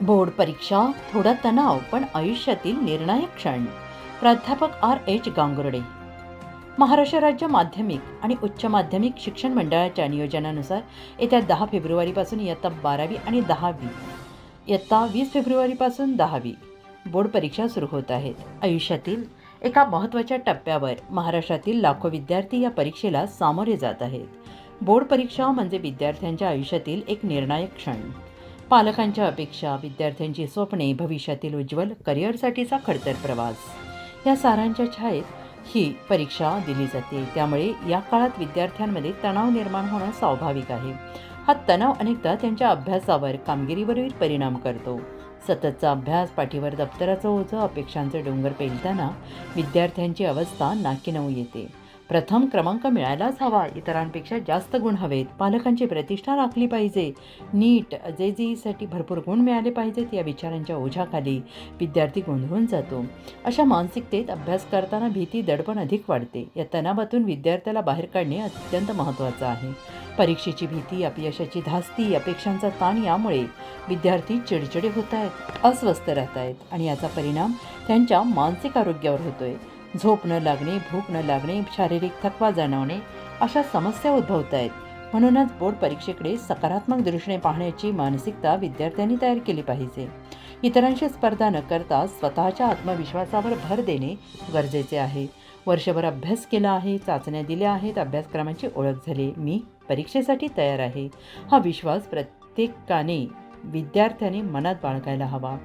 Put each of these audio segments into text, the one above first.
Board परीक्षा थोडा तणाव पण आयुष्यातील निर्णायक क्षण. प्राध्यापक R.H. गांगुर्डे. महाराष्ट्र राज्य माध्यमिक आणि उच्च माध्यमिक शिक्षण मंडळाच्या नियोजनानुसार येत्या 10 फेब्रुवारीपासून इयत्ता 12वी आणि 10वी, इयत्ता 20 फेब्रुवारीपासून 10वी बोर्ड परीक्षा सुरू होत आहेत. आयुष्यातील एका महत्त्वाच्या टप्प्यावर महाराष्ट्रातील लाखो विद्यार्थी या परीक्षेला सामोरे जात आहेत. बोर्ड परीक्षा म्हणजे विद्यार्थ्यांच्या आयुष्यातील एक निर्णायक क्षण. पालकांच्या अपेक्षा, विद्यार्थ्यांची स्वप्ने, भविष्यातील उज्ज्वल करिअरसाठीचा खडतर प्रवास या सारांच्या छायेत ही परीक्षा दिली जाते. त्यामुळे या काळात विद्यार्थ्यांमध्ये तणाव निर्माण होणं स्वाभाविक आहे. हा तणाव अनेकदा त्यांच्या अभ्यासावर, कामगिरीवरही परिणाम करतो. सततचा अभ्यास, पाठीवर दप्तराचं ओझं, अपेक्षांचे डोंगर पेलताना विद्यार्थ्यांची अवस्था नाकीनऊ येते. प्रथम क्रमांक मिळायलाच हवा, इतरांपेक्षा जास्त गुण हवेत, पालकांची प्रतिष्ठा राखली पाहिजे, नीट JEEसाठी भरपूर गुण मिळाले पाहिजेत या विचारांच्या ओझ्याखाली विद्यार्थी गोंधळून जातो. अशा मानसिकतेत अभ्यास करताना भीती, दडपण अधिक वाढते. या तणावातून विद्यार्थ्याला बाहेर काढणे अत्यंत महत्त्वाचं आहे. परीक्षेची भीती, अपयशाची धास्ती, अपेक्षांचा ताण यामुळे विद्यार्थी चिडचिडे होत आहेत, अस्वस्थ राहत आहेत आणि याचा परिणाम त्यांच्या मानसिक आरोग्यावर होतोय. झोप न लागणे, भूक न लागणे, शारीरिक थकवा जाणवणे अशा समस्या उद्भवत आहेत. म्हणूनच बोर्ड परीक्षेकडे सकारात्मक दृष्टीने पाहण्याची मानसिकता विद्यार्थ्यांनी तयार केली पाहिजे. इतरांशी स्पर्धा न करता स्वतःच्या आत्मविश्वासावर भर देणे गरजेचे आहे. वर्षभर अभ्यास केला आहे, चाचण्या दिल्या आहेत, अभ्यासक्रमाची ओळख झाली, मी परीक्षेसाठी तयार आहे, हा विश्वास प्रत्येकाने, विद्यार्थ्याने मनात बाळगायला हवा.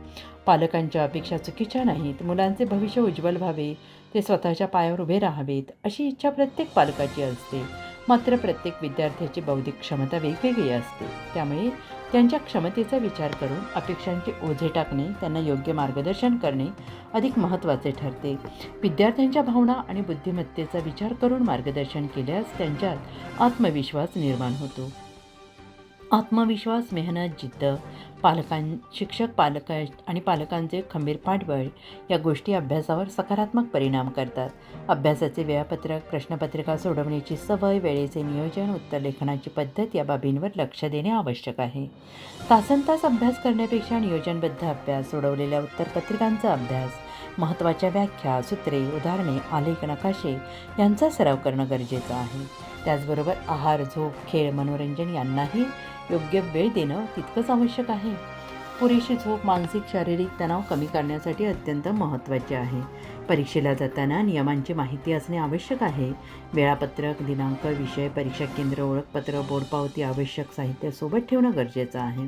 पालकांच्या अपेक्षा चुकीच्या नाहीत. मुलांचे भविष्य उज्ज्वल व्हावे, ते स्वतःच्या पायावर उभे राहावेत अशी इच्छा प्रत्येक पालकाची असते. मात्र प्रत्येक विद्यार्थ्याची बौद्धिक क्षमता वेगवेगळी असते. त्यामुळे त्यांच्या क्षमतेचा विचार करून अपेक्षांचे ओझे टाकणे, त्यांना योग्य मार्गदर्शन करणे अधिक महत्त्वाचे ठरते. विद्यार्थ्यांच्या भावना आणि बुद्धिमत्तेचा विचार करून मार्गदर्शन केल्यास त्यांच्यात आत्मविश्वास निर्माण होतो. आत्मविश्वास, मेहनत, जिद्द, शिक्षक, पालकांचे खंबीर पाठबळ या गोष्टी अभ्यासावर सकारात्मक परिणाम करतात. अभ्यासाचे वेळापत्रक, प्रश्नपत्रिका सोडवण्याची सवय, वेळेचे नियोजन, उत्तरलेखनाची पद्धत या बाबींवर लक्ष देणे आवश्यक आहे. तासनतास अभ्यास करण्यापेक्षा नियोजनबद्ध अभ्यास, सोडवलेल्या उत्तरपत्रिकांचा अभ्यास, महत्त्वाच्या व्याख्या, सूत्रे, उदाहरणे, आलेख, नकाशे यांचा सराव करणं गरजेचं आहे. त्याचबरोबर आहार, झोप, खेळ, मनोरंजन यांनाही योग्य वेळ देणं तितकंच आवश्यक आहे. पुरेशी झोप मानसिक, शारीरिक तणाव कमी करण्यासाठी अत्यंत महत्त्वाचे आहे. परीक्षेला जाताना नियमांची माहिती असणे आवश्यक आहे. वेळापत्रक, दिनांक, विषय, परीक्षा केंद्र, ओळखपत्र, बोर्ड पावती, आवश्यक साहित्य सोबत ठेवणं गरजेचं आहे.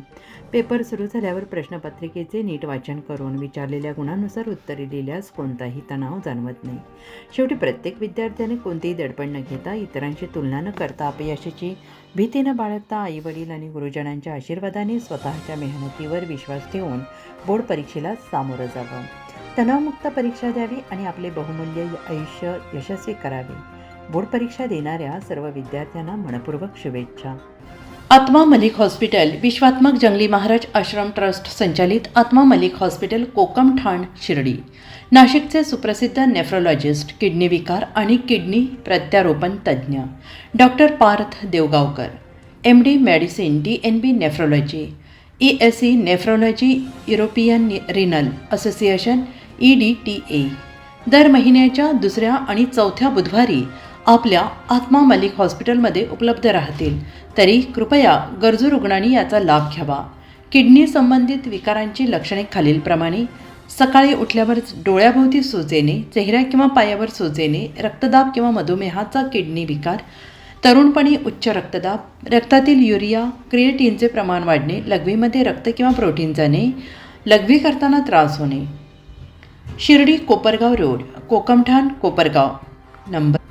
पेपर सुरू झाल्यावर प्रश्नपत्रिकेचे नीट वाचन करून विचारलेल्या गुणांनुसार उत्तरे लिहिल्यास कोणताही तणाव जाणवत नाही. शेवटी प्रत्येक विद्यार्थ्याने कोणतेही दडपण न घेता, इतरांशी तुलना न करता, अपयशाची भीती न बाळगता, आईवडील आणि गुरुजनांच्या आशीर्वादाने स्वतःच्या मेहनतीवर विश्वास ठेवून बोर्ड परीक्षेला सामोरं जावं. तणावमुक्त परीक्षा द्यावी आणि आपले बहुमूल्य आयुष्य यशस्वी करावे. बोर्ड परीक्षा देणाऱ्या सर्व विद्यार्थ्यांना मनपूर्वक शुभेच्छा. आत्मा मलिक हॉस्पिटल, विश्वात्मक जंगली महाराज आश्रम ट्रस्ट संचालित आत्मा मलिक हॉस्पिटल, कोकम ठाण, शिर्डी. नाशिकचे सुप्रसिद्ध नेफ्रोलॉजिस्ट, किडनी विकार आणि किडनी प्रत्यारोपण तज्ज्ञ doctor Parth Devgaonkar, MD medicine, DNB nephrology, ESE nephrology, European renal association EDTA. दर महिन्याच्या 2ऱ्या आणि 4थ्या बुधवारी आपल्या आत्मा मलिक हॉस्पिटलमध्ये उपलब्ध राहतील. तरी कृपया गरजू रुग्णांनी याचा लाभ घ्यावा. किडनी संबंधित विकारांची लक्षणे खालीलप्रमाणे: सकाळी उठल्यावर डोळ्याभोवती सूज येणे, चेहऱ्या किंवा पायावर सूज येणे, रक्तदाब किंवा मधुमेहाचा किडनी विकार, तरुणपणी उच्च रक्तदाब, रक्तातील युरिया क्रिएटिनचे प्रमाण वाढणे, लघवीमध्ये रक्त किंवा प्रोटीन जाणे, लघवी करताना त्रास होणे. शिर्डी कोपरगाव रोड, कोकमठाण, कोपरगाव. नंबर